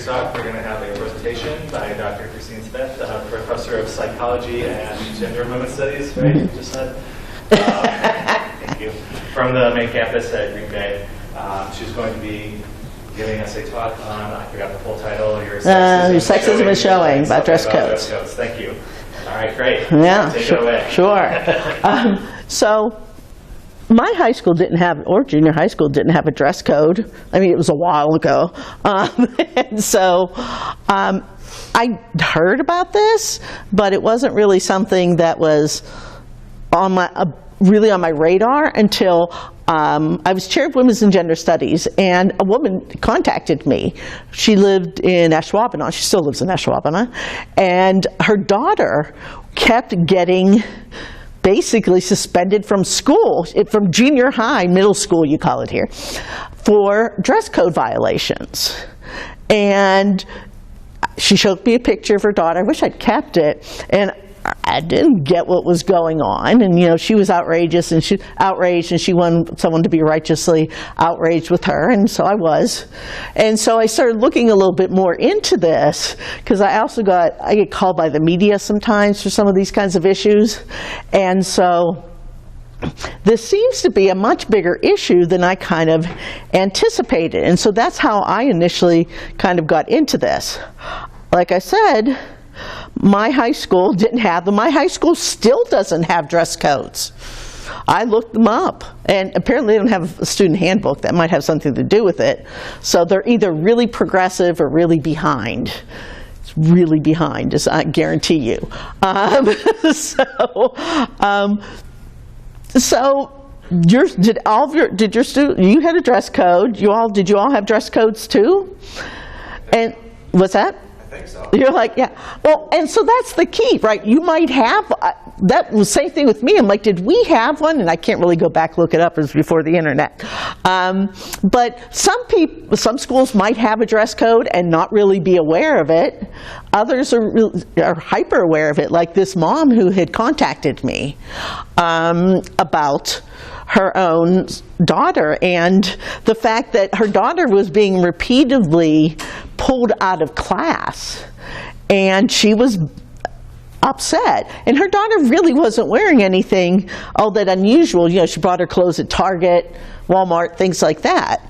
first off, we're going to have a presentation by Dr. Christine Smith, Professor of Psychology and Gender and Women's Studies, right? You just said. Thank you. From the main campus at Green Bay. She's going to be giving us a talk on, I forgot the full title, your sexism is showing about dress codes. Thank you. All right, great. Yeah, take it away. Sure. So my high school didn't have, or junior high school didn't have a dress code. I mean, it was a while ago. And so I heard about this, but it wasn't really something that was on my really on my radar until I was chair of Women's and Gender Studies, and a woman contacted me. She lived in Ashwaubenon. She still lives in Ashwaubenon. And her daughter kept getting basically suspended from school, from junior high, middle school you call it here, for dress code violations. And she showed me a picture of her daughter. I wish I'd kept it. And I didn't get what was going on, and you know, she was outrageous, and she wanted someone to be righteously outraged with her, and so I was. And so I started looking a little bit more into this, because I get called by the media sometimes for some of these kinds of issues, and so this seems to be a much bigger issue than I kind of anticipated, and so that's how I initially kind of got into this. Like I said, my high school didn't have them. My high school still doesn't have dress codes. I looked them up, and apparently they don't have a student handbook. That might have something to do with it. So they're either really progressive or really behind. It's really behind, as I guarantee you. You had a dress code. Did you all have dress codes too? And what's that? So. You're like, yeah. Well, and so that's the key, right? You might have, that was the same thing with me. I'm like, did we have one? And I can't really go back, look it up, it was before the internet. But some schools might have a dress code and not really be aware of it. Others are hyper aware of it, like this mom who had contacted me about her own daughter, and the fact that her daughter was being repeatedly pulled out of class, and she was upset. And her daughter really wasn't wearing anything all that unusual. You know, she bought her clothes at Target, Walmart, things like that.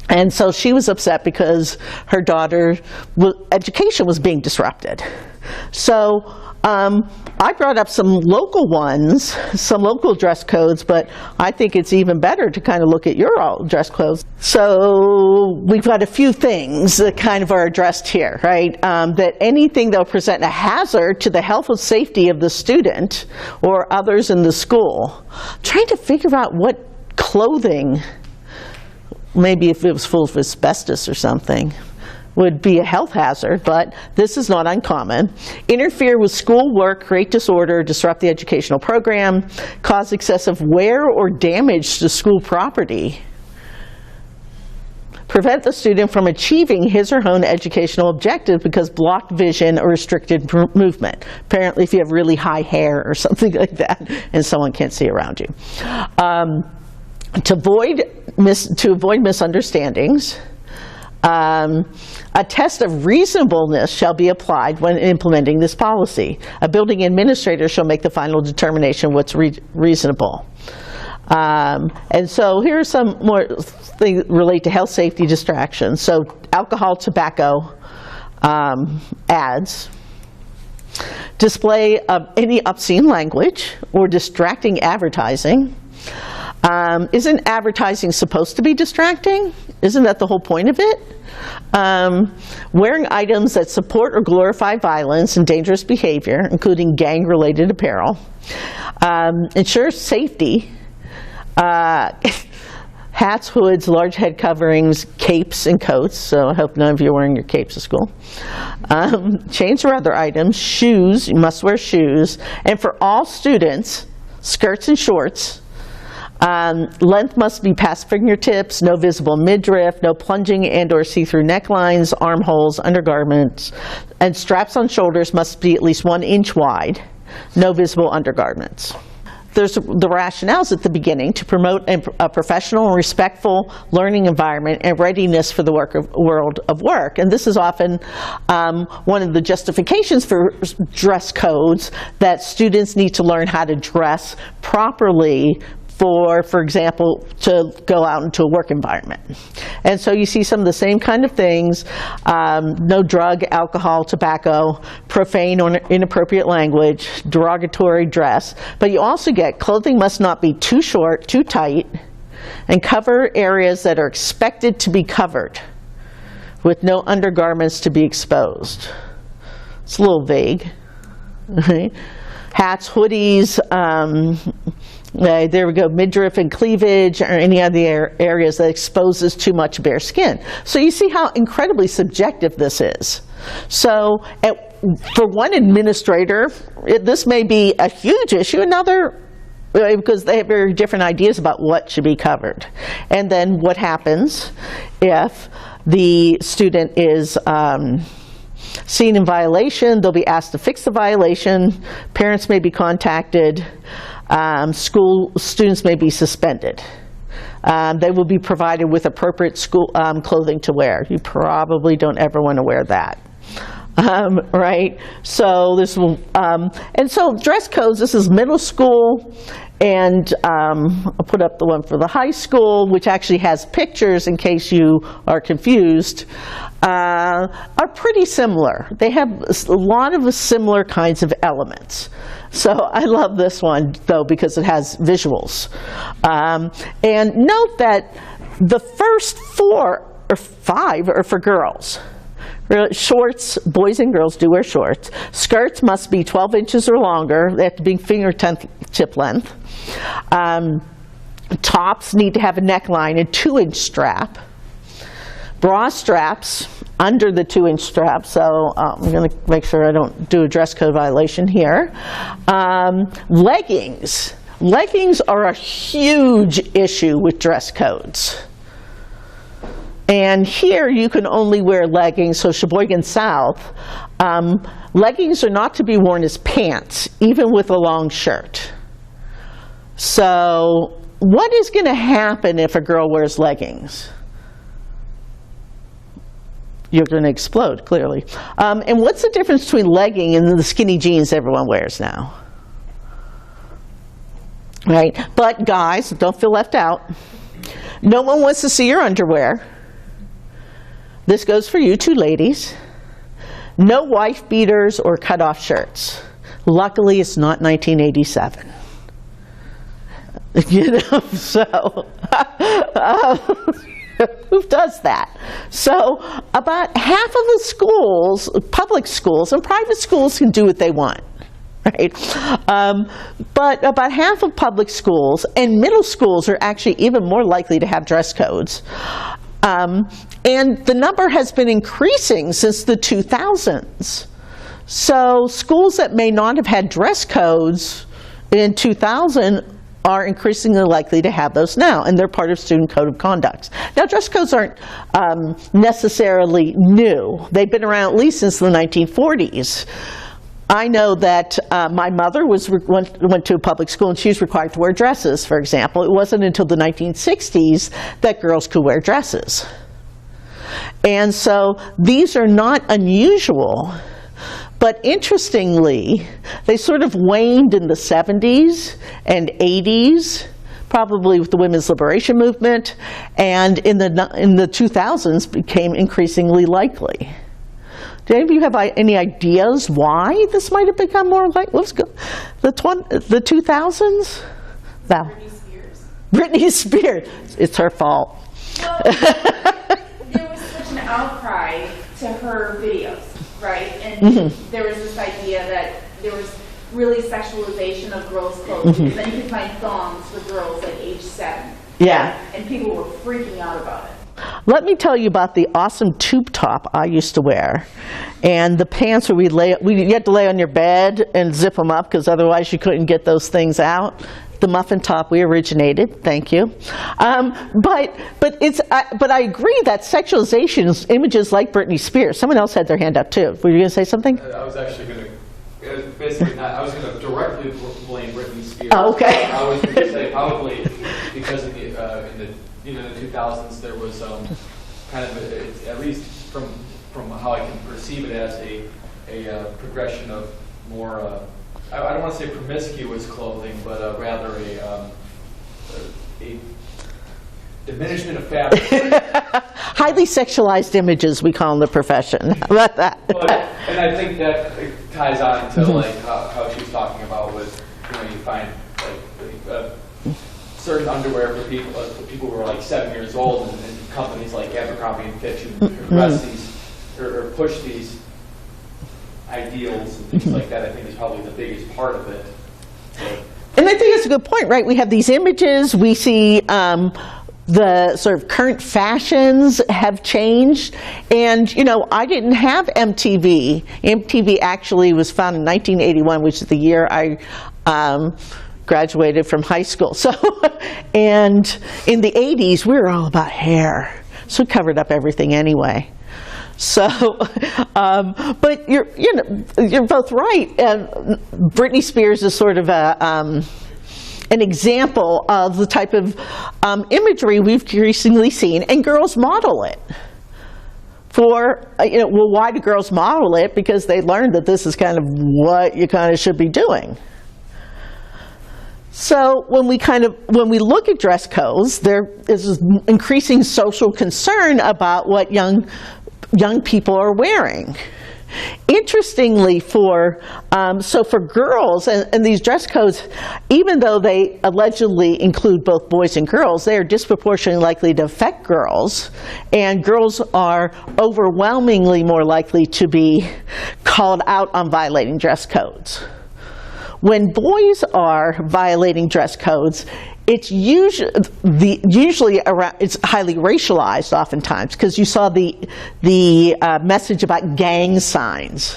And so she was upset because her daughter's education was being disrupted. So I brought up some local ones, some local dress codes, but I think it's even better to kind of look at your all dress codes. So we've got a few things that kind of are addressed here, right? That anything that will present a hazard to the health and safety of the student or others in the school. Trying to figure out what clothing, maybe if it was full of asbestos or something, would be a health hazard, but this is not uncommon. Interfere with school work, create disorder, disrupt the educational program, cause excessive wear or damage to school property. Prevent the student from achieving his or her own educational objective because blocked vision or restricted movement. Apparently if you have really high hair or something like that and someone can't see around you. To avoid misunderstandings, a test of reasonableness shall be applied when implementing this policy. A building administrator shall make the final determination what's reasonable. And so here are some more things relate to health, safety, distractions. So alcohol, tobacco ads. Display of any obscene language or distracting advertising. Isn't advertising supposed to be distracting? Isn't that the whole point of it? Wearing items that support or glorify violence and dangerous behavior, including gang-related apparel. Ensure safety. Hats, hoods, large head coverings, capes, and coats. So I hope none of you are wearing your capes to school. Chains or other items. Shoes. You must wear shoes. And for all students, skirts and shorts. Length must be past fingertips, no visible midriff, no plunging and or see-through necklines, armholes, undergarments, and straps on shoulders must be at least 1 inch wide, no visible undergarments. there's the rationales at the beginning to promote a professional and respectful learning environment and readiness for the world of work. And this is often one of the justifications for dress codes, that students need to learn how to dress properly for example, to go out into a work environment. And so you see some of the same kind of things, no drug, alcohol, tobacco, profane or inappropriate language, derogatory dress. But you also get clothing must not be too short, too tight, and cover areas that are expected to be covered, with no undergarments to be exposed. It's a little vague. Right? Hats, hoodies, there we go, midriff and cleavage, or any other areas that exposes too much bare skin. So you see how incredibly subjective this is. So for one administrator, this may be a huge issue, another, because they have very different ideas about what should be covered. And then what happens if the student is seen in violation? They'll be asked to fix the violation, parents may be contacted, school students may be suspended. They will be provided with appropriate school clothing to wear. You probably don't ever want to wear that. Right? So this will, and so dress codes, this is middle school, and I'll put up the one for the high school, which actually has pictures in case you are confused, are pretty similar. They have a lot of similar kinds of elements. So I love this one, though, because it has visuals. And note that the first 4 or 5 are for girls. Shorts, boys and girls do wear shorts. Skirts must be 12 inches or longer. They have to be fingertip length. Tops need to have a neckline and 2-inch strap. Bra straps under the 2-inch strap, so I'm going to make sure I don't do a dress code violation here. Leggings. Leggings are a huge issue with dress codes. And here you can only wear leggings, so Sheboygan South, leggings are not to be worn as pants, even with a long shirt. So what is going to happen if a girl wears leggings? You're going to explode, clearly. And what's the difference between legging and the skinny jeans everyone wears now? Right? But guys, don't feel left out. No one wants to see your underwear. This goes for you two ladies. No wife beaters or cut-off shirts. Luckily, it's not 1987. You know, so who does that? So about half of the schools, public schools, and private schools can do what they want. Right? But about half of public schools and middle schools are actually even more likely to have dress codes. And the number has been increasing since the 2000s. So schools that may not have had dress codes in 2000 are increasingly likely to have those now, and they're part of student code of conduct. Now, dress codes aren't necessarily new. They've been around at least since the 1940s. I know that my mother went to a public school and she was required to wear dresses, for example. It wasn't until the 1960s that girls could wear dresses. And so these are not unusual, but interestingly, they sort of waned in the 70s and 80s, probably with the women's liberation movement, and in the 2000s became increasingly likely. Do any of you have any ideas why this might have become more like, let's go, the 2000s? Val. Britney Spears. Britney Spears. It's her fault. Well, there was such an outcry to her videos, right? And there was this idea that there was really sexualization of girls' clothes, because then you could find thongs for girls at age 7. Yeah. And people were freaking out about it. Let me tell you about the awesome tube top I used to wear. And the pants where you had to lay on your bed and zip them up because otherwise you couldn't get those things out. The muffin top we originated, thank you. But I agree that sexualization is images like Britney Spears. Someone else had their hand up too. Were you going to say something? I was actually going to, basically, I was going to directly blame Britney Spears years. Oh, okay. I was going to say probably because in the 2000s there was kind of at least from how I can perceive it as a progression of more I don't want to say promiscuous clothing, but rather a diminishment of fabric. Highly sexualized images, we call in the profession. How about that? And I think that ties on to like how she was talking about with, you find like certain underwear for people who are like 7 years old, and companies like Abercrombie and Fitch who or push these ideals and things like that. I think is probably the biggest part of it. And I think it's a good point, right? We have these images, we see the sort of current fashions have changed. And, I didn't have MTV. MTV actually was founded in 1981, which is the year I graduated from high school. So, and in the 80s, we were all about hair. So we covered up everything anyway. So, but you're both right. Britney Spears is sort of an example of the type of imagery we've increasingly seen, and girls model it. Well, why do girls model it? Because they learned that this is kind of what you kind of should be doing. So when we look at dress codes, there is this increasing social concern about what young people are wearing. Interestingly, for girls, and these dress codes, even though they allegedly include both boys and girls, they are disproportionately likely to affect girls, and girls are overwhelmingly more likely to be called out on violating dress codes. When boys are violating dress codes, it's usually it's highly racialized oftentimes, because you saw the message about gang signs.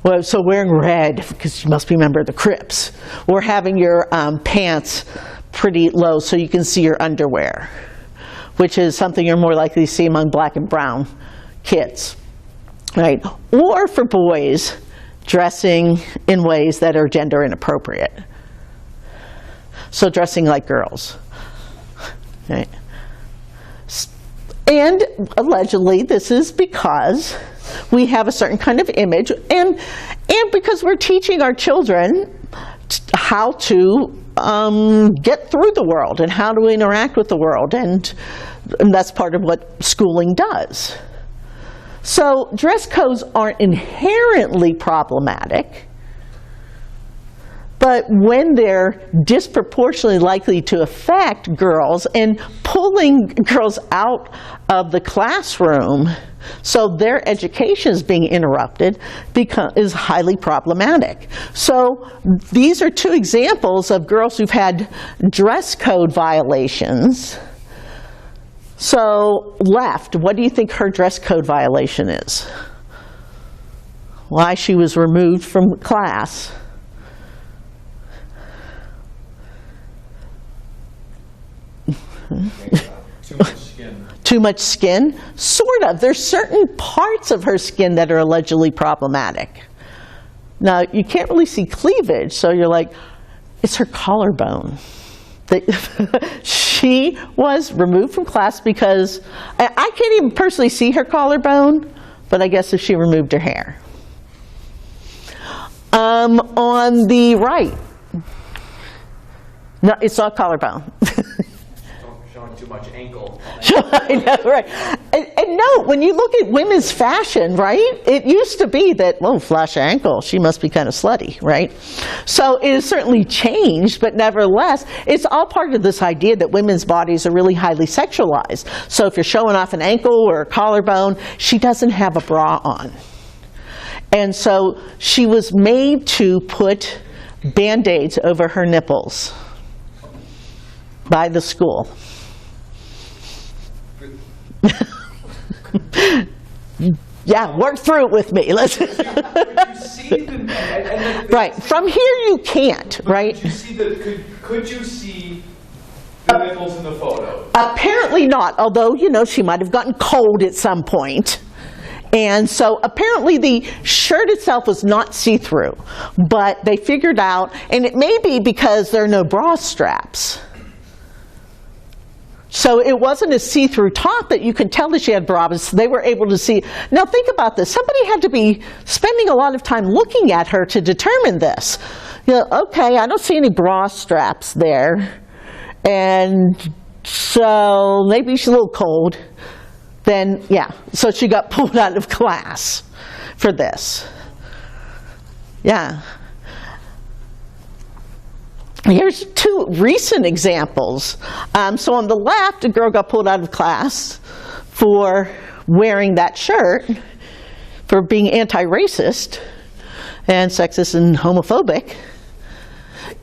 Well, so wearing red because you must be a member of the Crips, or having your pants pretty low so you can see your underwear, which is something you're more likely to see among black and brown kids, right? Or for boys, dressing in ways that are gender inappropriate. So dressing like girls, right? And allegedly this is because we have a certain kind of image, and because we're teaching our children how to get through the world and how to interact with the world, and that's part of what schooling does. So dress codes aren't inherently problematic, but when they're disproportionately likely to affect girls and pulling girls out of the classroom so their education is being interrupted is highly problematic. So these are two examples of girls who've had dress code violations. So left, what do you think her dress code violation is? Why she was removed from class? Too much skin. Too much skin? Sort of. There's certain parts of her skin that are allegedly problematic. Now, you can't really see cleavage, so you're like, it's her collarbone. She was removed from class because, I can't even personally see her collarbone, but I guess if she removed her hair. On the right, no, it's not collarbone. Showing too much ankle. I know, right? And no, when you look at women's fashion, right, it used to be that, well, flash ankle, she must be kind of slutty, right? So it has certainly changed, but nevertheless, it's all part of this idea that women's bodies are really highly sexualized. So if you're showing off an ankle or a collarbone, she doesn't have a bra on. And so she was made to put Band-Aids over her nipples by the school. Yeah, work through it with me. Let's. Could you see right, from here you can't, right? Could you see the nipples in the photo? Apparently not, although, she might have gotten cold at some point. And so apparently the shirt itself was not see-through, but they figured out, and it may be because there are no bra straps. So it wasn't a see-through top that you could tell that she had bras. They were able to see. Now think about this. Somebody had to be spending a lot of time looking at her to determine this. You know, okay, I don't see any bra straps there. And so maybe she's a little cold. Then, yeah, so she got pulled out of class for this. Yeah. Here's two recent examples. So on the left, a girl got pulled out of class for wearing that shirt, for being anti-racist and sexist and homophobic.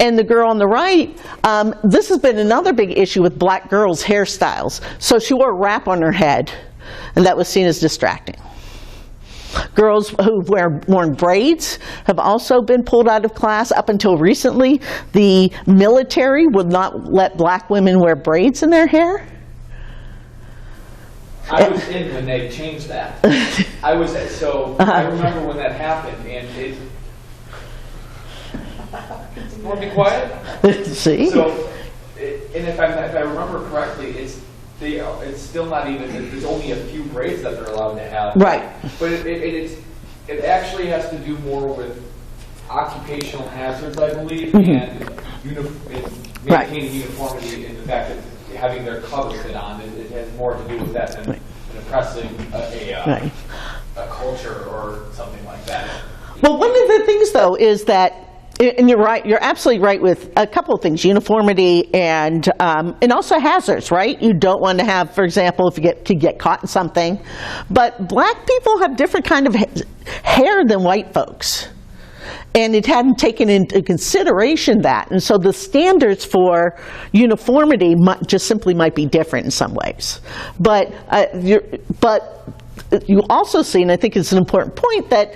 And the girl on the right, this has been another big issue with black girls' hairstyles. So she wore a wrap on her head, and that was seen as distracting. Girls who've worn braids have also been pulled out of class. Up until recently, the military would not let black women wear braids in their hair. I was in when they changed that. I remember when that happened, and it. Want to be quiet? See? So, and if I remember correctly, it's still not even. There's only a few braids that they're allowed to have. Right. But it actually has to do more with occupational hazards, I believe, and maintaining uniformity, and the fact that having their covers fit on. It has more to do with that than oppressing a culture or something like that. Well, one of the things, though, is that, and you're right, you're absolutely right with a couple of things, uniformity and also hazards, right? You don't want to have, for example, if you get caught in something. But black people have different kind of hair than white folks. And it hadn't taken into consideration that. And so the standards for uniformity just simply might be different in some ways. But you also see, and I think it's an important point, that,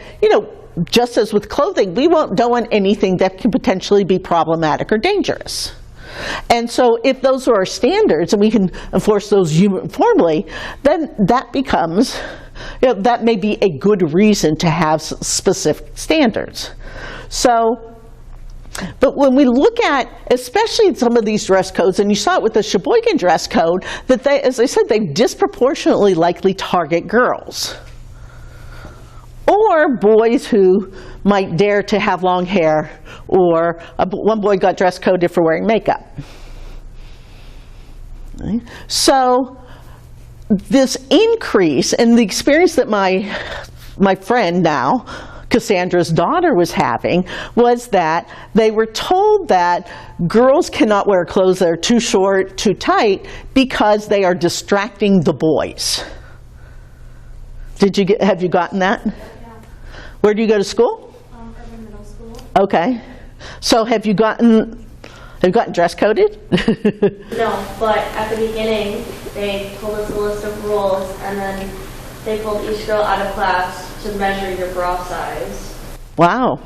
just as with clothing, we don't want anything that can potentially be problematic or dangerous. And so if those are our standards and we can enforce those uniformly, then that becomes, that may be a good reason to have specific standards. So, but when we look at, especially some of these dress codes, and you saw it with the Sheboygan dress code, that they, as I said, they disproportionately likely target girls. Or boys who might dare to have long hair, or one boy got dress coded for wearing makeup. Right? So this increase, and the experience that my friend now, Cassandra's daughter, was having, was that they were told that girls cannot wear clothes that are too short, too tight, because they are distracting the boys. Have you gotten that? Where do you go to school? Urban Middle School. Okay. So have you gotten dress coded? No, but at the beginning, they told us a list of rules, and then they pulled each girl out of class to measure your bra size. Wow.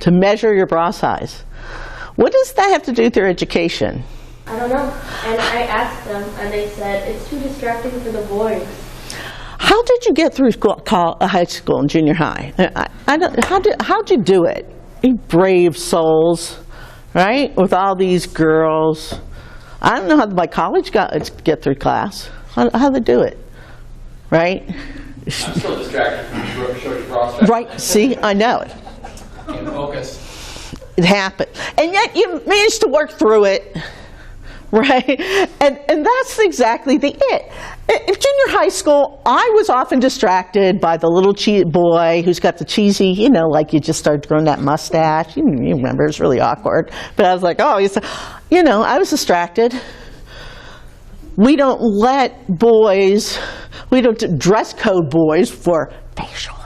To measure your bra size. What does that have to do with their education? I don't know. And I asked them, and they said, it's too distracting for the boys. How did you get through high school and junior high? How'd you do it? You brave souls, right? With all these girls. I don't know how my college get through class. How'd they do it? Right? I'm still distracted from showing your prospects. Right, see, I know it. Can't focus. It happened. And yet you managed to work through it. Right? And that's exactly the it. In junior high school, I was often distracted by the little boy who's got the cheesy, like you just started growing that mustache. You remember, it was really awkward. But I was like, I was distracted. We don't dress code boys for facial hair.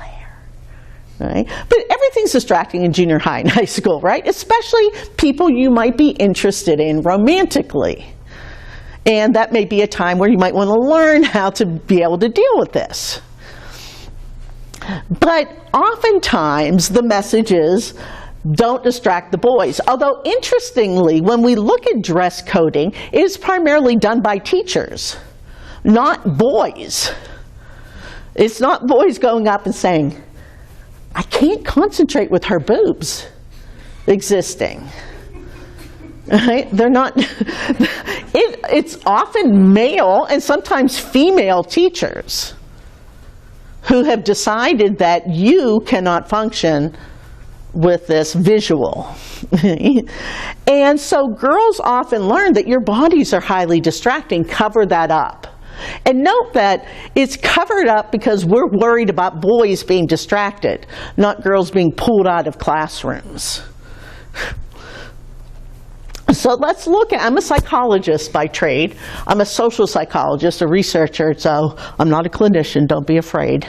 Right? But everything's distracting in junior high and high school, right? Especially people you might be interested in romantically. And that may be a time where you might want to learn how to be able to deal with this. But oftentimes the message is, don't distract the boys. Although interestingly, when we look at dress coding, it is primarily done by teachers, not boys. It's not boys going up and saying, I can't concentrate with her boobs existing. Right? They're not, it's often male and sometimes female teachers who have decided that you cannot function with this visual. And so girls often learn that your bodies are highly distracting. Cover that up. And note that it's covered up because we're worried about boys being distracted, not girls being pulled out of classrooms. So let's look at, I'm a psychologist by trade. I'm a social psychologist, a researcher, so I'm not a clinician, don't be afraid.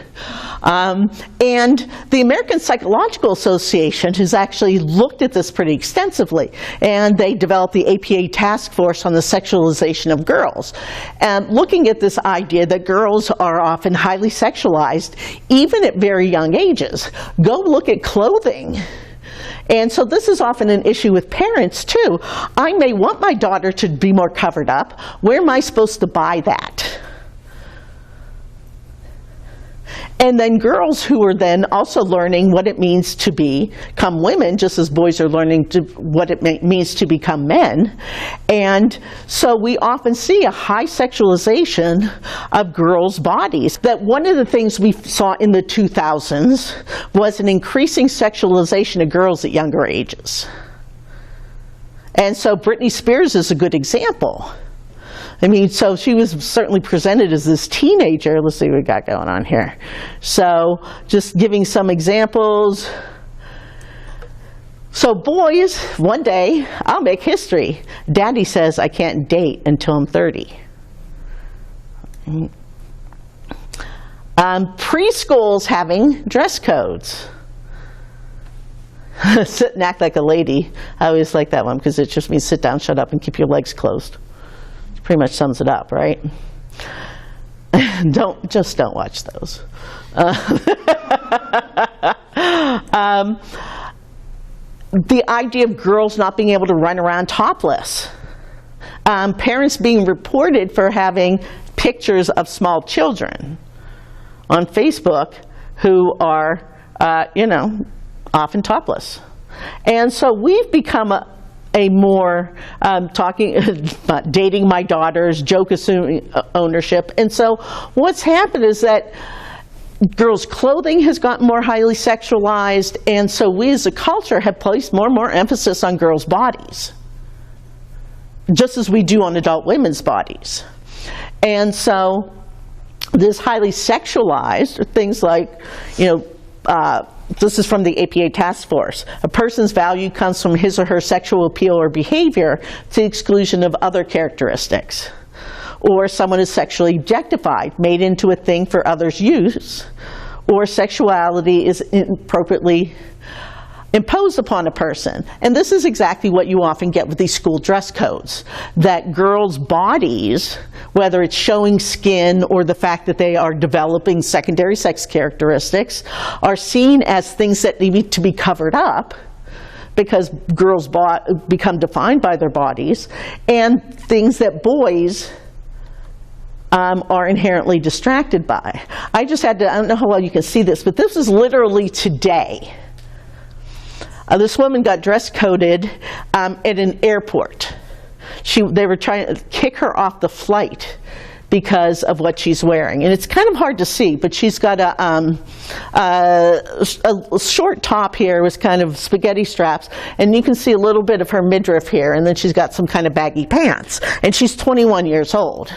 And the American Psychological Association has actually looked at this pretty extensively, and they developed the APA task force on the sexualization of girls. And looking at this idea that girls are often highly sexualized, even at very young ages. Go look at clothing. And so this is often an issue with parents too. I may want my daughter to be more covered up. Where am I supposed to buy that? And then girls who are then also learning what it means to become women, just as boys are learning what it means to become men. And so we often see a high sexualization of girls' bodies. That one of the things we saw in the 2000s was an increasing sexualization of girls at younger ages. And so Britney Spears is a good example. I mean, so she was certainly presented as this teenager. Let's see what we got going on here. So just giving some examples. So boys, one day, I'll make history. Daddy says I can't date until I'm 30. Preschools having dress codes. Sit and act like a lady. I always like that one because it just means sit down, shut up, and keep your legs closed. Pretty much sums it up, right? Don't watch those. The idea of girls not being able to run around topless. Parents being reported for having pictures of small children on Facebook who are, often topless. And so we've become a more talking about dating my daughters, joke assuming ownership. And so what's happened is that girls' clothing has gotten more highly sexualized, and so we as a culture have placed more and more emphasis on girls' bodies, just as we do on adult women's bodies. And so this highly sexualized, things like, this is from the APA task force. A person's value comes from his or her sexual appeal or behavior to the exclusion of other characteristics. Or someone is sexually objectified, made into a thing for others' use. Or sexuality is inappropriately imposed upon a person. And this is exactly what you often get with these school dress codes. That girls' bodies, whether it's showing skin or the fact that they are developing secondary sex characteristics, are seen as things that need to be covered up because girls become defined by their bodies, and things that boys are inherently distracted by. I don't know how well you can see this, but this is literally today. This woman got dress coded at an airport. They were trying to kick her off the flight because of what she's wearing. And it's kind of hard to see, but she's got a short top here with kind of spaghetti straps, and you can see a little bit of her midriff here, and then she's got some kind of baggy pants. And she's 21 years old.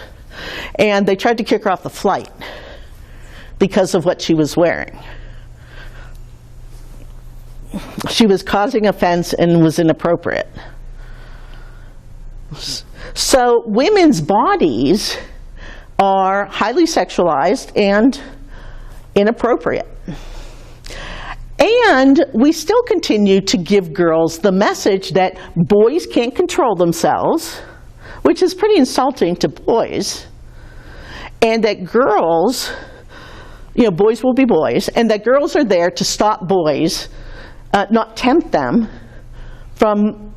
And they tried to kick her off the flight because of what she was wearing. She was causing offense and was inappropriate. So women's bodies are highly sexualized and inappropriate. And we still continue to give girls the message that boys can't control themselves, which is pretty insulting to boys, and that girls, boys will be boys, and that girls are there to stop boys, not tempt them from,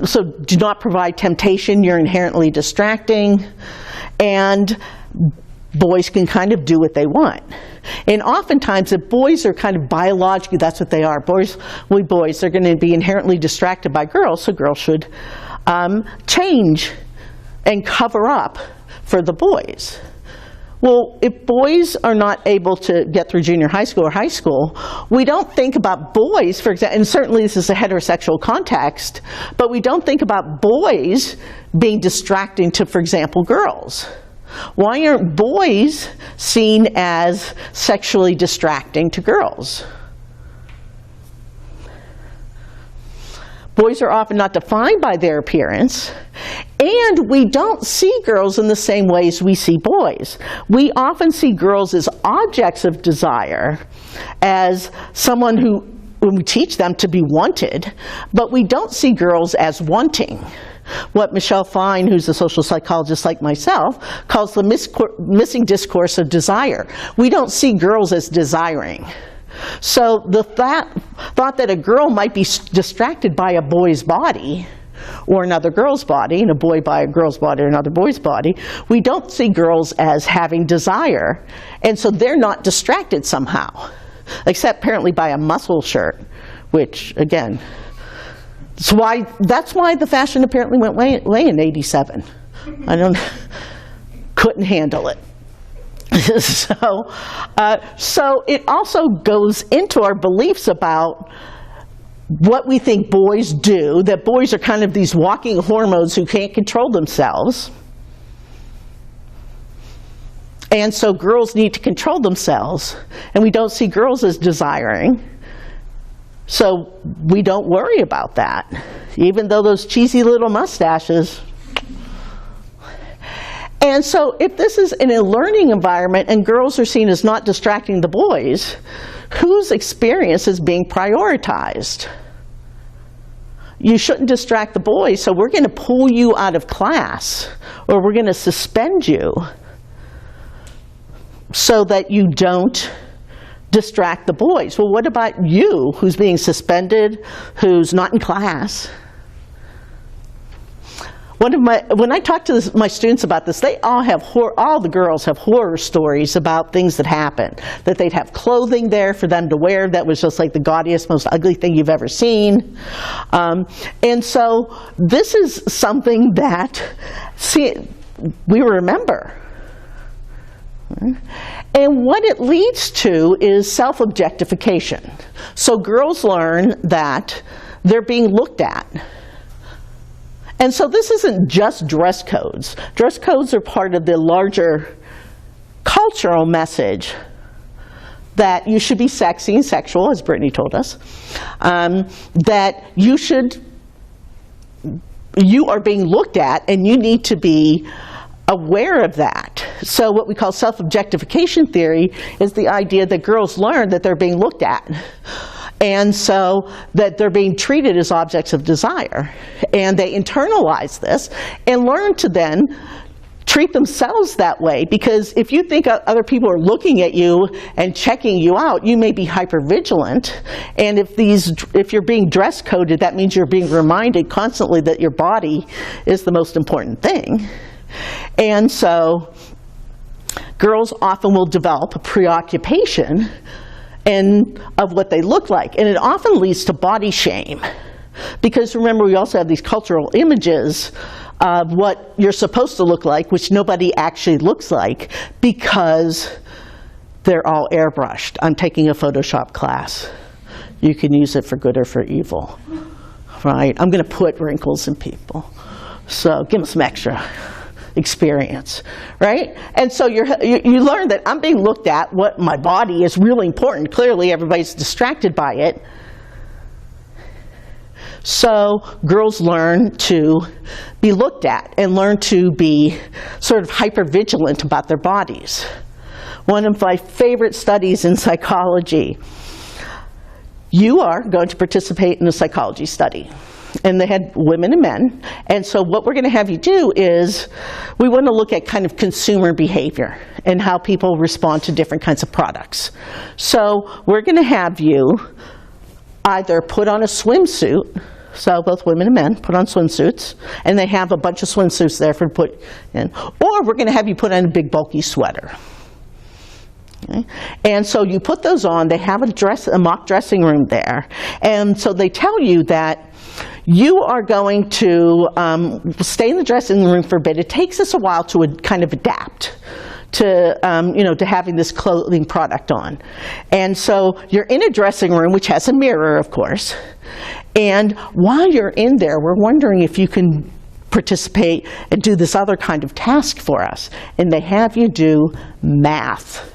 so do not provide temptation, you're inherently distracting. And boys can kind of do what they want. And oftentimes, if boys are kind of biologically, that's what they are. Boys, they're going to be inherently distracted by girls, so girls should change and cover up for the boys. Well, if boys are not able to get through junior high school or high school, we don't think about boys, for example, and certainly this is a heterosexual context, but we don't think about boys being distracting to, for example, girls. Why aren't boys seen as sexually distracting to girls? Boys are often not defined by their appearance, and we don't see girls in the same ways we see boys. We often see girls as objects of desire, as someone who, when we teach them to be wanted, but we don't see girls as wanting. What Michelle Fine, who's a social psychologist like myself, calls the missing discourse of desire. We don't see girls as desiring. So the thought that a girl might be distracted by a boy's body or another girl's body, and a boy by a girl's body or another boy's body, we don't see girls as having desire, and so they're not distracted somehow, except apparently by a muscle shirt, which, again, that's why the fashion apparently went away in '87. Couldn't handle it. So it also goes into our beliefs about what we think boys do, that boys are kind of these walking hormones who can't control themselves. And so girls need to control themselves, and we don't see girls as desiring. So we don't worry about that, even though those cheesy little mustaches. And so if this is in a learning environment and girls are seen as not distracting the boys, whose experience is being prioritized? You shouldn't distract the boys, so we're going to pull you out of class, or we're going to suspend you so that you don't distract the boys. Well, what about you, who's being suspended, who's not in class? When I talk to my students about this, they all the girls have horror stories about things that happened. That they'd have clothing there for them to wear that was just like the gaudiest, most ugly thing you've ever seen. And so this is something that, we remember. And what it leads to is self-objectification. So girls learn that they're being looked at. And so this isn't just dress codes. Dress codes are part of the larger cultural message that you should be sexy and sexual, as Brittany told us, that you are being looked at and you need to be aware of that. So what we call self-objectification theory is the idea that girls learn that they're being looked at. And so that they're being treated as objects of desire. And they internalize this and learn to then treat themselves that way. Because if you think other people are looking at you and checking you out, you may be hypervigilant. And if you're being dress coded, that means you're being reminded constantly that your body is the most important thing. And so girls often will develop a preoccupation of what they look like. And it often leads to body shame. Because remember, we also have these cultural images of what you're supposed to look like, which nobody actually looks like, because they're all airbrushed. I'm taking a Photoshop class. You can use it for good or for evil. Right? I'm going to put wrinkles in people. So give them some extra experience, right? And so you learn that I'm being looked at, what my body is really important. Clearly everybody's distracted by it. So girls learn to be looked at and learn to be sort of hypervigilant about their bodies. One of my favorite studies in psychology. You are going to participate in a psychology study. And they had women and men. And so what we're going to have you do is we want to look at kind of consumer behavior and how people respond to different kinds of products. So we're going to have you either put on a swimsuit So both women and men put on swimsuits, and they have a bunch of swimsuits there for put in. Or we're going to have you put on a big bulky sweater. Okay? And so you put those on. They have a mock dressing room there, and so they tell you that you are going to stay in the dressing room for a bit. It takes us a while to kind of adapt to to having this clothing product on. And so you're in a dressing room, which has a mirror, of course. And while you're in there, we're wondering if you can participate and do this other kind of task for us. And they have you do math.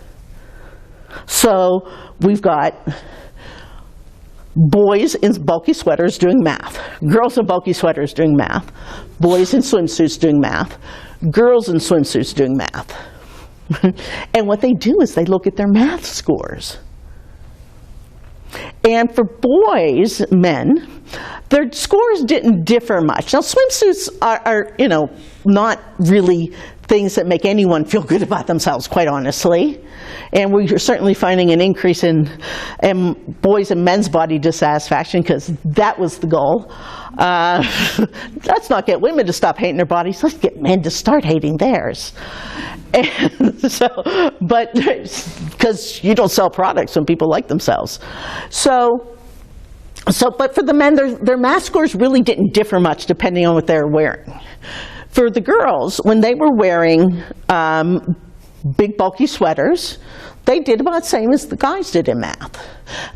So we've got boys in bulky sweaters doing math, girls in bulky sweaters doing math, boys in swimsuits doing math, girls in swimsuits doing math. And what they do is they look at their math scores. And for boys, men, their scores didn't differ much. Now, swimsuits are not really things that make anyone feel good about themselves, quite honestly. And we're certainly finding an increase in boys and men's body dissatisfaction, because that was the goal. Let's not get women to stop hating their bodies. Let's get men to start hating theirs. And so, but because you don't sell products when people like themselves. But for the men, their math scores really didn't differ much depending on what they were wearing. For the girls, when they were wearing big bulky sweaters, they did about the same as the guys did in math.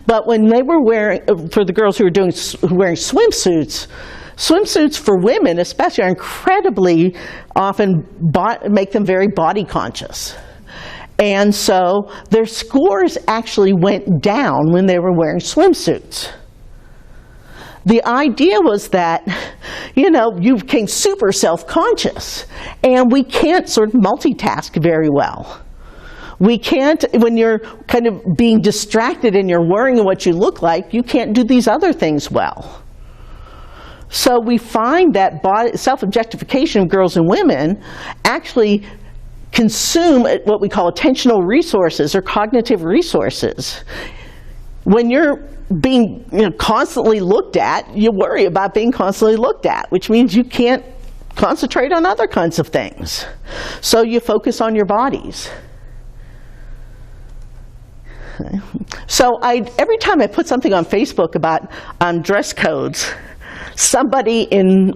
But when they were wearing, for the girls who were wearing swimsuits, swimsuits for women especially are incredibly often make them very body conscious. And so their scores actually went down when they were wearing swimsuits. The idea was that, you became super self-conscious, and we can't sort of multitask very well. We can't, when you're kind of being distracted and you're worrying what you look like, you can't do these other things well. So we find that self-objectification of girls and women actually consume what we call attentional resources or cognitive resources. When you're being constantly looked at, you worry about being constantly looked at, which means you can't concentrate on other kinds of things. So you focus on your bodies. So every time I put something on Facebook about dress codes, somebody in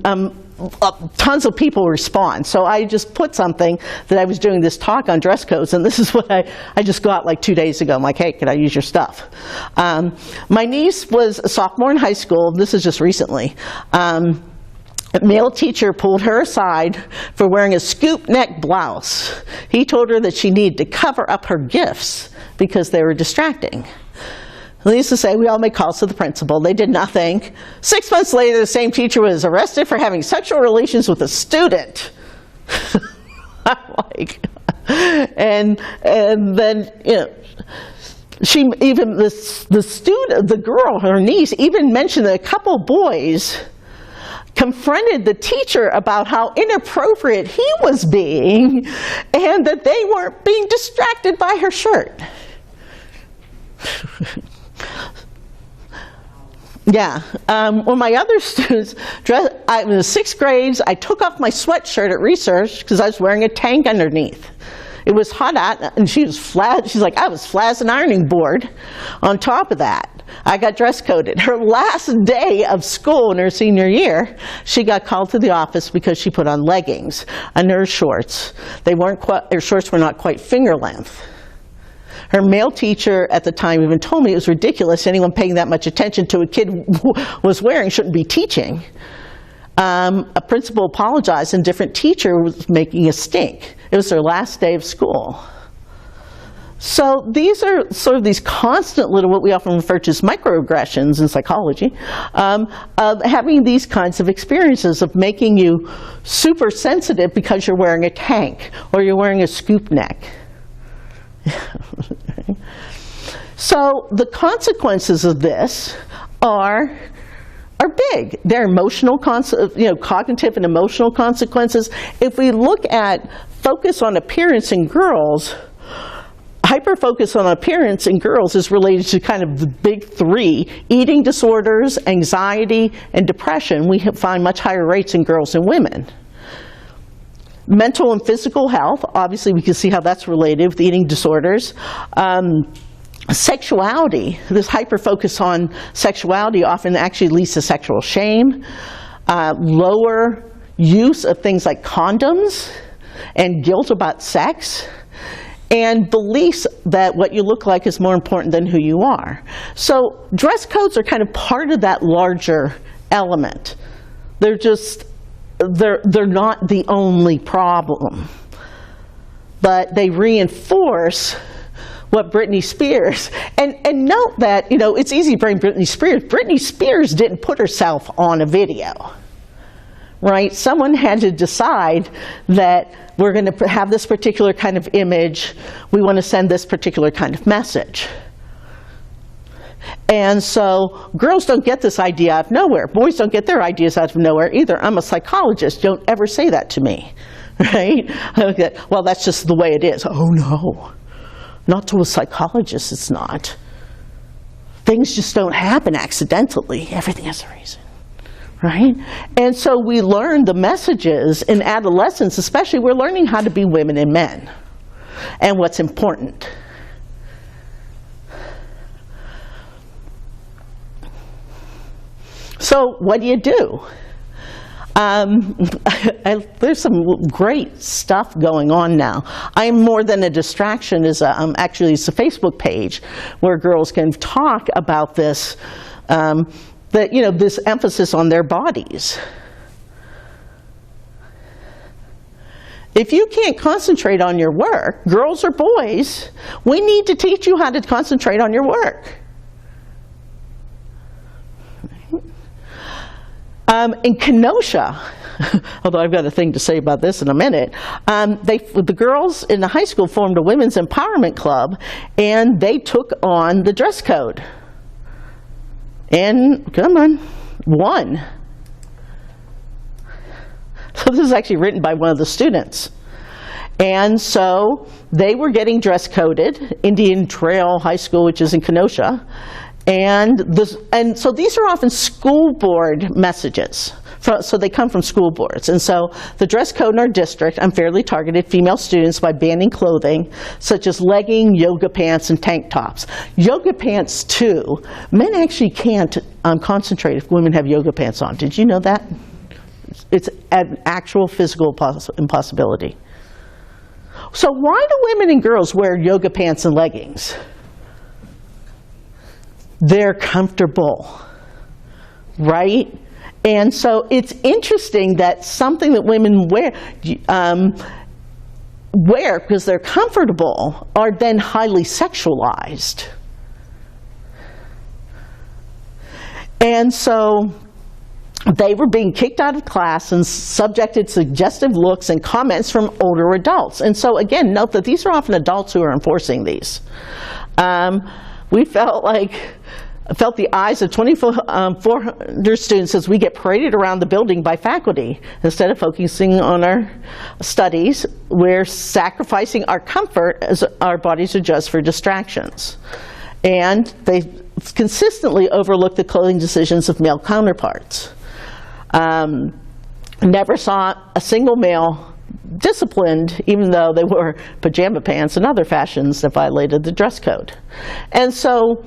tons of people respond. So I just put something that I was doing this talk on dress codes, and this is what I just got like 2 days ago. I'm like, hey, can I use your stuff? My niece was a sophomore in high school. This is just recently. A male teacher pulled her aside for wearing a scoop neck blouse. He told her that she needed to cover up her gifts because they were distracting. They used to say, we all make calls to the principal. They did nothing. 6 months later, the same teacher was arrested for having sexual relations with a student. I'm like, and then, she even, the girl, her niece, even mentioned that a couple boys confronted the teacher about how inappropriate he was being, and that they weren't being distracted by her shirt. Yeah. When my other students I was in 6th grade, I took off my sweatshirt at research because I was wearing a tank underneath. It was hot out, and she was flat. She's like, I was flat as an ironing board. On top of that, I got dress coded. Her last day of school in her senior year, she got called to the office because she put on leggings and her shorts. Her shorts were not quite finger length. Her male teacher at the time even told me it was ridiculous. Anyone paying that much attention to a kid was wearing shouldn't be teaching. A principal apologized, and a different teacher was making a stink. It was their last day of school. So these are sort of these constant little, what we often refer to as microaggressions in psychology, of having these kinds of experiences of making you super sensitive because you're wearing a tank or you're wearing a scoop neck. So the consequences of this are big. They're emotional, cognitive and emotional consequences. If we look at focus on appearance in girls, hyper-focus on appearance in girls is related to kind of the big three: eating disorders, anxiety, and depression. We find much higher rates in girls than women. Mental and physical health, obviously we can see how that's related with eating disorders. Sexuality, this hyper-focus on sexuality often actually leads to sexual shame. Lower use of things like condoms and guilt about sex, and beliefs that what you look like is more important than who you are. So dress codes are kind of part of that larger element. They're not the only problem, but they reinforce what Britney Spears, and note that, you know, it's easy to bring Britney Spears. Britney Spears didn't put herself on a video, right? Someone had to decide that we're going to have this particular kind of image, we want to send this particular kind of message. And so girls don't get this idea out of nowhere. Boys don't get their ideas out of nowhere either. I'm a psychologist, don't ever say that to me, right? Well, that's just the way it is. Oh no. Not to a psychologist, it's not. Things just don't happen accidentally. Everything has a reason, right? And so we learn the messages in adolescence, especially. We're learning how to be women and men and what's important. So what do? There's some great stuff going on now. I'm More Than a Distraction is actually it's a Facebook page where girls can talk about this, that, you know, this emphasis on their bodies. If you can't concentrate on your work, girls or boys, we need to teach you how to concentrate on your work. In Kenosha, although I've got a thing to say about this in a minute, the girls in the high school formed a women's empowerment club, and they took on the dress code. And, come on, won. So this is actually written by one of the students. And so they were getting dress coded, Indian Trail High School, which is in Kenosha. And so these are often school board messages. So they come from school boards. And so the dress code in our district unfairly targeted female students by banning clothing such as legging, yoga pants, and tank tops. Yoga pants, too. Men actually can't concentrate if women have yoga pants on. Did you know that? It's an actual physical impossibility. So why do women and girls wear yoga pants and leggings? They're comfortable, right? And so it's interesting that something that women wear because they're comfortable are then highly sexualized. And so they were being kicked out of class and subjected to suggestive looks and comments from older adults. And so again, note that these are often adults who are enforcing these. We felt the eyes of 2,400 students as we get paraded around the building by faculty. Instead of focusing on our studies, we're sacrificing our comfort as our bodies adjust for distractions. And they consistently overlook the clothing decisions of male counterparts. Never saw a single male disciplined, even though they wore pajama pants and other fashions that violated the dress code. And so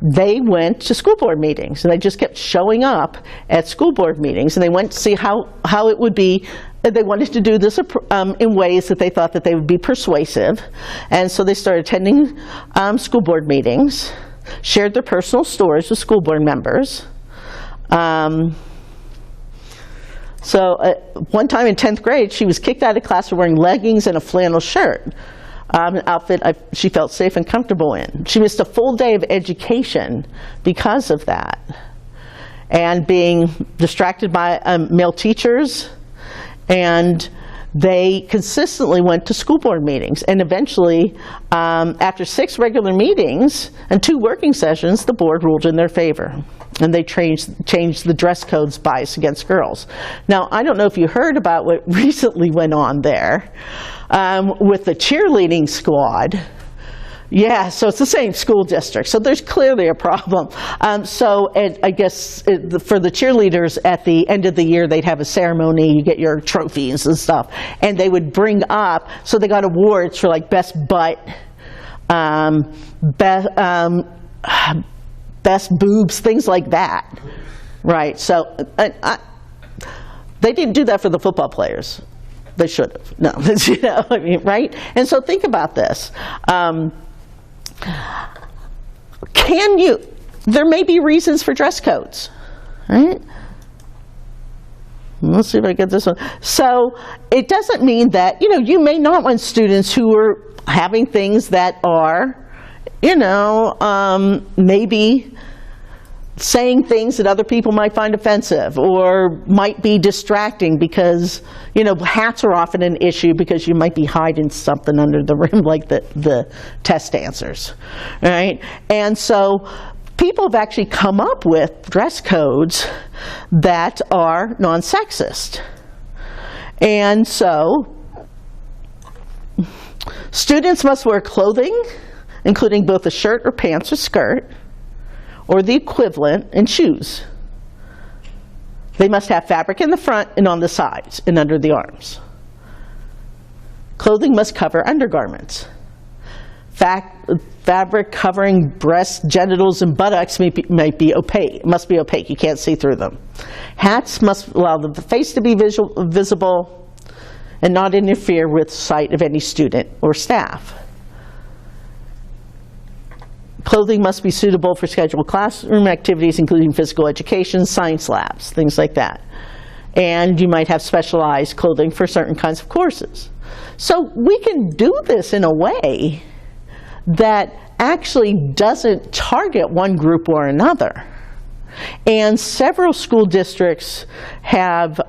they went to school board meetings, and they just kept showing up at school board meetings, and they went to see how it would be. They wanted to do this in ways that they thought that they would be persuasive, and so they started attending school board meetings, shared their personal stories with school board members. So one time in 10th grade, she was kicked out of class for wearing leggings and a flannel shirt, an outfit she felt safe and comfortable in. She missed a full day of education because of that, and being distracted by male teachers. And they consistently went to school board meetings, and eventually, after 6 regular meetings and 2 working sessions, the board ruled in their favor, and they changed the dress code's bias against girls. Now, I don't know if you heard about what recently went on there with the cheerleading squad. Yeah, so it's the same school district. So there's clearly a problem. And I guess for the cheerleaders, at the end of the year, they'd have a ceremony. You get your trophies and stuff. And they would bring up, so they got awards for like best butt, best boobs, things like that. Right, so they didn't do that for the football players. They should have. No, you know, I mean, right? And so think about this. There may be reasons for dress codes, right? Let's see if I get this one. So it doesn't mean that, you know, you may not want students who are having things that are, you know, maybe saying things that other people might find offensive or might be distracting because, you know, hats are often an issue because you might be hiding something under the rim like the test answers, right? And so people have actually come up with dress codes that are non-sexist. And so students must wear clothing, including both a shirt or pants or skirt, or the equivalent, and shoes. They must have fabric in the front and on the sides and under the arms. Clothing must cover undergarments. Fabric covering breasts, genitals, and buttocks must be opaque. You can't see through them. Hats must allow the face to be visible and not interfere with sight of any student or staff. Clothing must be suitable for scheduled classroom activities, including physical education, science labs, things like that. And you might have specialized clothing for certain kinds of courses. So we can do this in a way that actually doesn't target one group or another. And several school districts have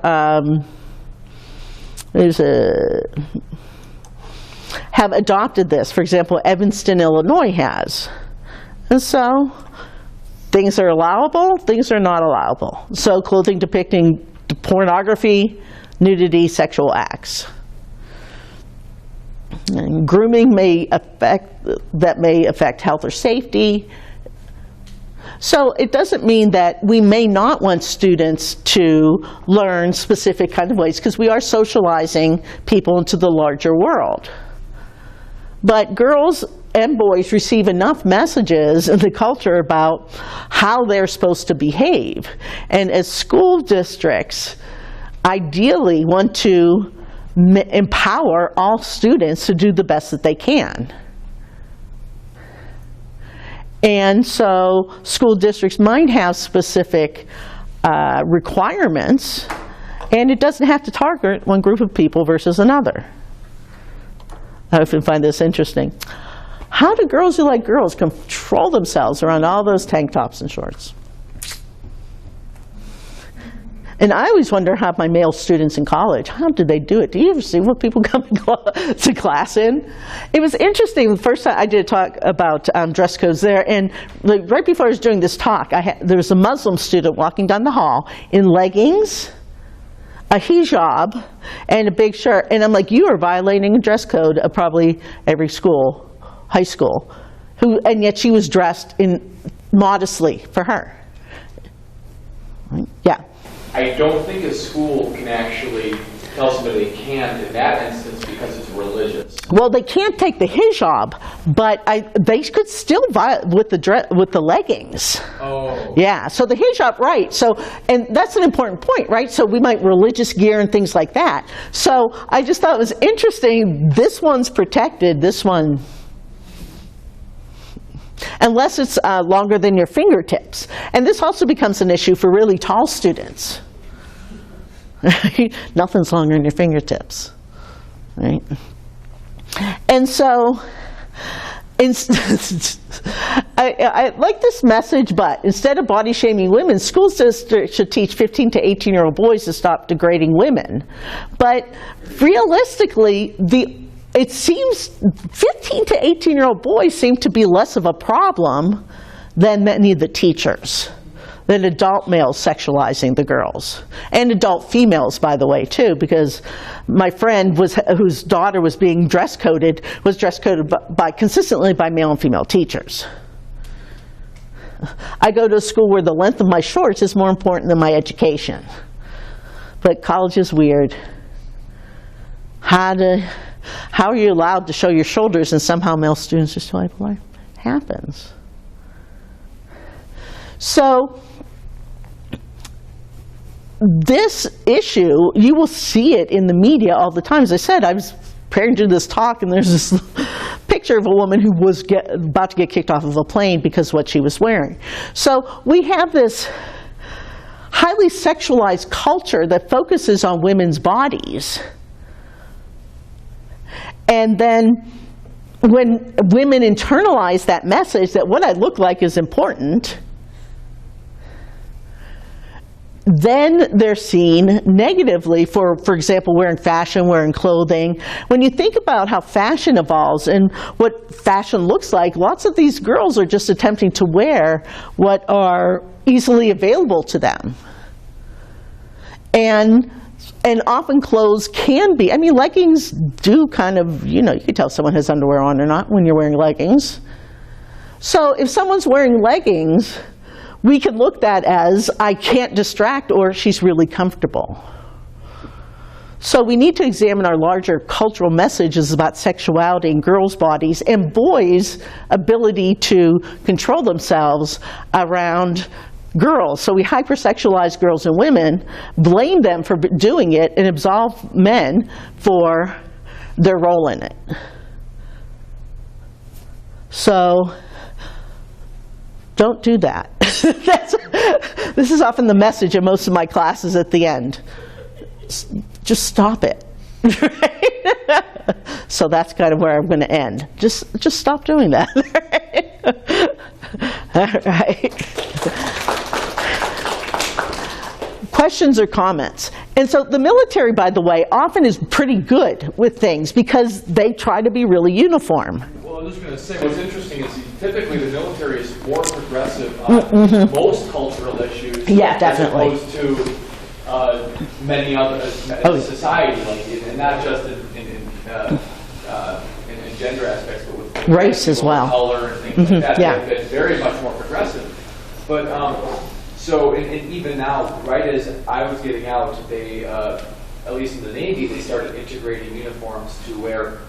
adopted this. For example, Evanston, Illinois has. And so things are allowable, things are not allowable. So clothing depicting pornography, nudity, sexual acts. And grooming may affect health or safety. So it doesn't mean that we may not want students to learn specific kind of ways, because we are socializing people into the larger world. But girls and boys receive enough messages in the culture about how they're supposed to behave. And as school districts, ideally want to empower all students to do the best that they can. And so school districts might have specific requirements, and it doesn't have to target one group of people versus another. I often find this interesting. How do girls who like girls control themselves around all those tank tops and shorts? And I always wonder how my male students in college, how do they do it? Do you ever see what people come to class in? It was interesting, the first time I did a talk about dress codes there, and right before I was doing this talk, there was a Muslim student walking down the hall in leggings, a hijab, and a big shirt. And I'm like, you are violating a dress code of probably every school, high school, and yet she was dressed in modestly for her. Yeah. I don't think a school can actually tell somebody they can't in that instance because it's religious. Well, they can't take the hijab, but they could still with the leggings. Oh. Yeah, so the hijab, right. So, and that's an important point, right? So we might religious gear and things like that. So I just thought it was interesting. This one's protected, this one, unless it's longer than your fingertips. And this also becomes an issue for really tall students. Nothing's longer than your fingertips, right? And so, I like this message, but instead of body shaming women, school districts should teach 15 to 18-year-old boys to stop degrading women. But realistically, it seems 15 to 18-year-old boys seem to be less of a problem than many of the teachers. than adult males sexualizing the girls. And adult females, by the way, too, because my friend whose daughter was being dress coded consistently by male and female teachers. I go to a school where the length of my shorts is more important than my education. But college is weird. How are you allowed to show your shoulders and somehow male students just like, what happens? So this issue, you will see it in the media all the time. As I said, I was preparing to do this talk, and there's this picture of a woman who was about to get kicked off of a plane because of what she was wearing. So we have this highly sexualized culture that focuses on women's bodies. And then when women internalize that message that what I look like is important, then they're seen negatively for example, wearing fashion, wearing clothing. When you think about how fashion evolves and what fashion looks like, lots of these girls are just attempting to wear what are easily available to them. And often clothes can be, I mean, leggings do kind of, you know, you can tell someone has underwear on or not when you're wearing leggings. So if someone's wearing leggings, we can look at that as, I can't distract, or she's really comfortable. So we need to examine our larger cultural messages about sexuality and girls' bodies and boys' ability to control themselves around girls. So we hypersexualize girls and women, blame them for doing it, and absolve men for their role in it. So don't do that. This is often the message of most of my classes at the end. Just stop it. So that's kind of where I'm going to end. Just stop doing that. All right. Questions or comments? And so the military, by the way, often is pretty good with things because they try to be really uniform. Well, I was just going to say, what's interesting is typically the military is more progressive on most cultural issues, Yeah, definitely. as opposed to many other society, like, and not just in gender aspects, but with race as well, color and things like that. Yeah. They're very much more progressive. But so, and even now, right as I was getting out, they, at least in the Navy, they started integrating uniforms to where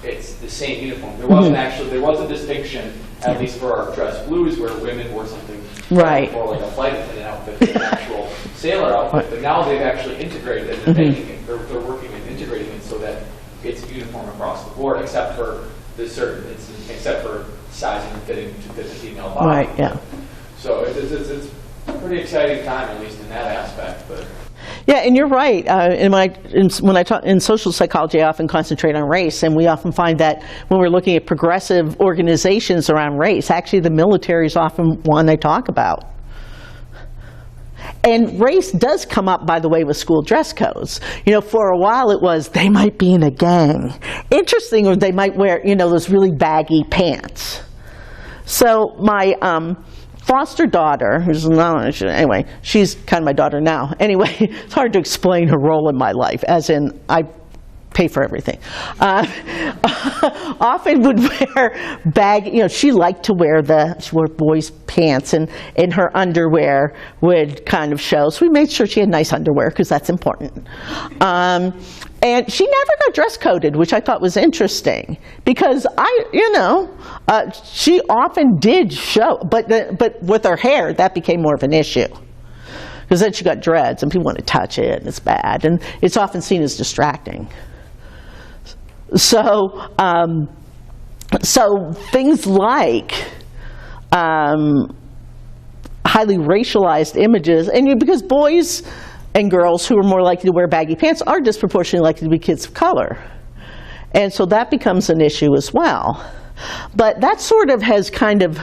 it's the same uniform. There wasn't actually, there was a distinction, at least for our dress blues, where women wore something right, more like a flight attendant outfit than an actual sailor outfit. But now they've actually integrated it, and they're making it, they're working and integrating it so that it's uniform across the board, except for except for sizing and fitting to fit the female body. Right, yeah. So it's a pretty exciting time, at least in that aspect. But yeah, and you're right. When I talk in social psychology, I often concentrate on race, and we often find that when we're looking at progressive organizations around race, actually the military is often one they talk about. And race does come up, by the way, with school dress codes. You know, for a while it was, they might be in a gang. Interesting, or they might wear, you know, those really baggy pants. So my foster daughter, who's not, anyway, she's kind of my daughter now. Anyway, it's hard to explain her role in my life, as in I pay for everything. Often would wear she liked to wear she wore boys' pants, and her underwear would kind of show. So we made sure she had nice underwear, because that's important. And she never got dress coded, which I thought was interesting, because she often did show, but with her hair, that became more of an issue. Because then she got dreads, and people want to touch it, and it's bad, and it's often seen as distracting. So things like highly racialized images, and because boys and girls who are more likely to wear baggy pants are disproportionately likely to be kids of color. And so that becomes an issue as well. But that sort of has kind of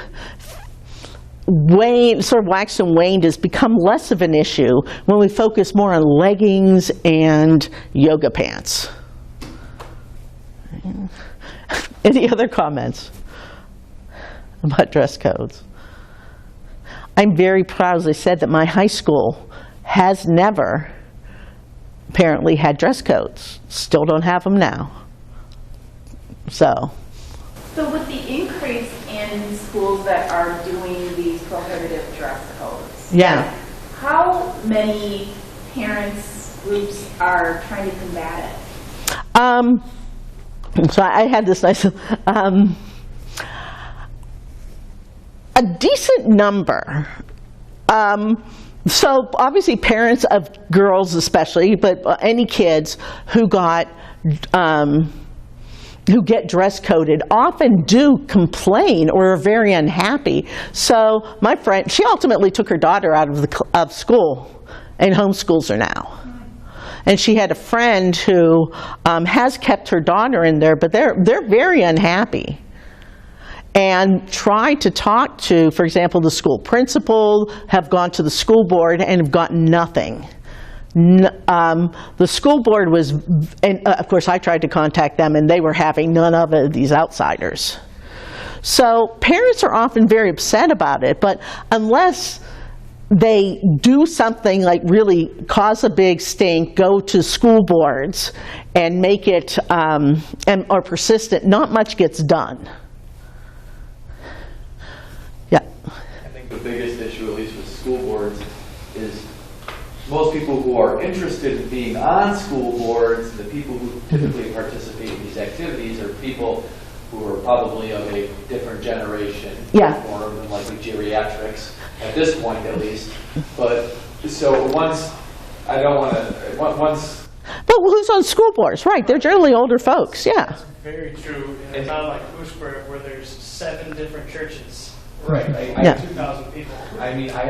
waxed and waned, has become less of an issue when we focus more on leggings and yoga pants. Any other comments about dress codes? I'm very proud, as I said, that my high school has never apparently had dress codes. Still don't have them now. So with the increase in schools that are doing these prohibitive dress codes, yeah. how many parents groups are trying to combat it? So I had this nice, a decent number. So obviously parents of girls especially, but any kids who got, who get dress coded often do complain or are very unhappy. So my friend, she ultimately took her daughter out of school and homeschools her now. And she had a friend who has kept her daughter in there, but they're very unhappy. And tried to talk to, for example, the school principal, have gone to the school board and have gotten nothing. The school board was, and of course I tried to contact them, and they were having none of it, these outsiders. So parents are often very upset about it, but unless they do something like really cause a big stink, go to school boards and make it, and are persistent, not much gets done. Yeah. I think the biggest issue, at least with school boards, is most people who are interested in being on school boards, the people who typically participate in these activities, are people who are probably of a different generation, Yeah. more than likely geriatrics, at this point at least. But so once, I don't want to, once. But who's on school boards? Right, they're generally older folks, yeah. That's very true. In a town like Lewisburg, where there's 7 different churches, Right. Yeah. 2,000 people. I mean, I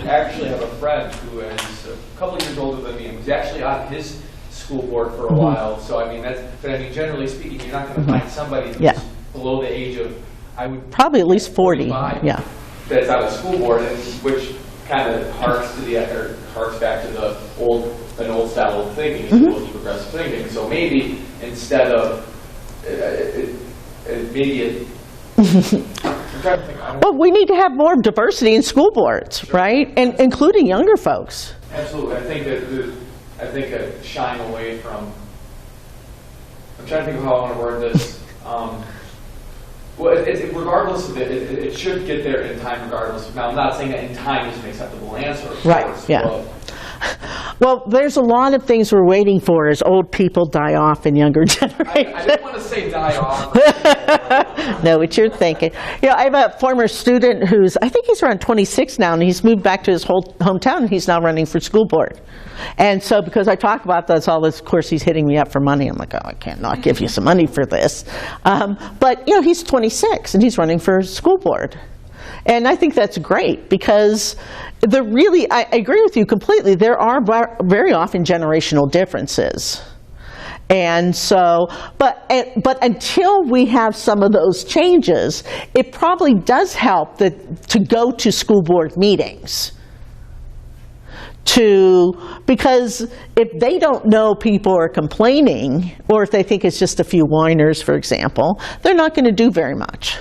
actually have a friend who is a couple of years older than me, and was actually on his school board for a while. So I mean, but I mean, generally speaking, you're not going to find somebody who's below the age of, I would Probably at least 40, yeah. That's on a school board, and which kind of harks back to an old style of thinking, as opposed to progressive thinking. So maybe instead of I'm trying to think. Well, we need to have more diversity in school boards, right? And including younger folks. Absolutely. I think a shying away from, I'm trying to think of how I want to word this. Well, regardless of it should get there in time regardless. Now, I'm not saying that in time is an acceptable answer, of Right, course, yeah. but Well, there's a lot of things we're waiting for as old people die off in younger generations. I didn't want to say die off. Know what you're thinking. You know, I have a former student who's, I think he's around 26 now, and he's moved back to his whole hometown, and he's now running for school board. And so because I talk about this, all this, of course, he's hitting me up for money. I'm like, oh, I can't not give you some money for this. But, you know, he's 26, and he's running for school board. And I think that's great because I agree with you completely. There are very often generational differences. And so, but until we have some of those changes, it probably does help to go to school board meetings. Because if they don't know people are complaining, or if they think it's just a few whiners, for example, they're not going to do very much.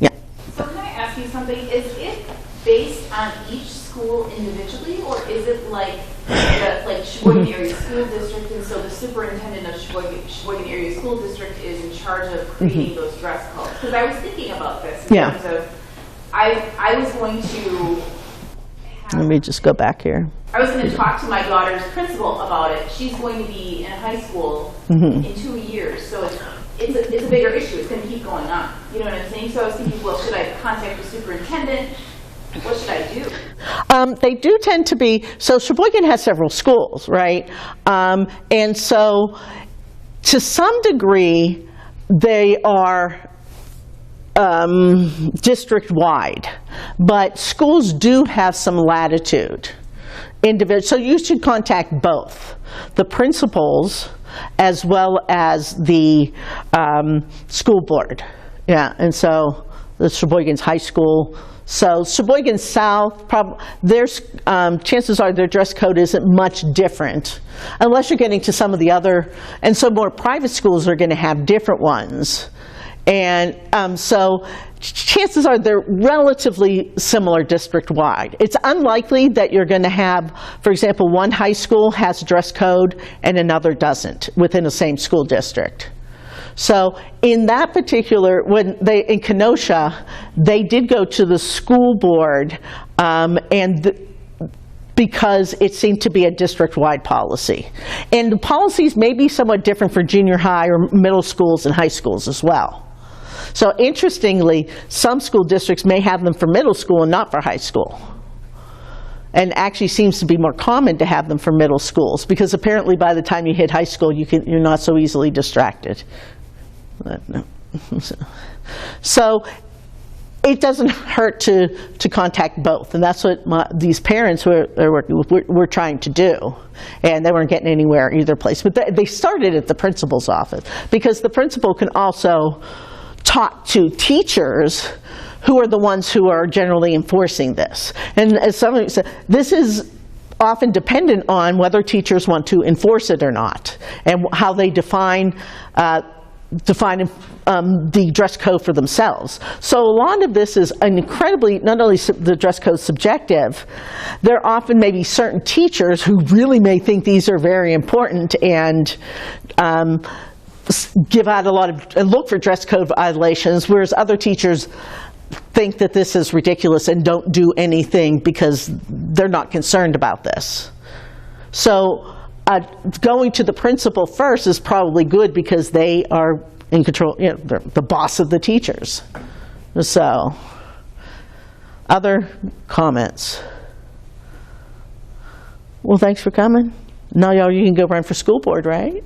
Yeah. So can I ask you something? Is it based on each school individually, or is it like Sheboygan Area School District, and so the superintendent of Sheboygan Area School District is in charge of creating those dress codes? Because I was thinking about this in terms of, I was going to Let me just go back here. I was going to talk to my daughter's principal about it. She's going to be in high school in 2 years, so it's a bigger issue. It's going to keep going on. You know what I'm saying? So I was thinking, well, should I contact the superintendent? What should I do? They do tend to be, so Sheboygan has several schools, right? And so to some degree, they are district-wide, but schools do have some latitude. So you should contact both the principals as well as the school board. Yeah, and so the Sheboygan's high school. So Sheboygan South, there's chances are their dress code isn't much different, unless you're getting to some of the other, and so more private schools are going to have different ones. And so chances are they're relatively similar district-wide. It's unlikely that you're going to have, for example, one high school has a dress code and another doesn't within the same school district. So in that particular, in Kenosha, they did go to the school board because it seemed to be a district-wide policy. And the policies may be somewhat different for junior high or middle schools and high schools as well. So interestingly, some school districts may have them for middle school and not for high school. And actually seems to be more common to have them for middle schools, because apparently by the time you hit high school, you're not so easily distracted. So it doesn't hurt to contact both, and that's what these parents who are working with were trying to do, and they weren't getting anywhere either place. But they started at the principal's office, because the principal can also talk to teachers who are the ones who are generally enforcing this. And as somebody said, this is often dependent on whether teachers want to enforce it or not, and how they define the dress code for themselves. So a lot of this is incredibly, not only the dress code subjective, there are often maybe certain teachers who really may think these are very important and give out a lot of, and look for dress code violations, whereas other teachers think that this is ridiculous and don't do anything because they're not concerned about this. So going to the principal first is probably good, because they are in control, you know, they're the boss of the teachers. So, other comments? Well, thanks for coming. Now, y'all, you can go run for school board, right?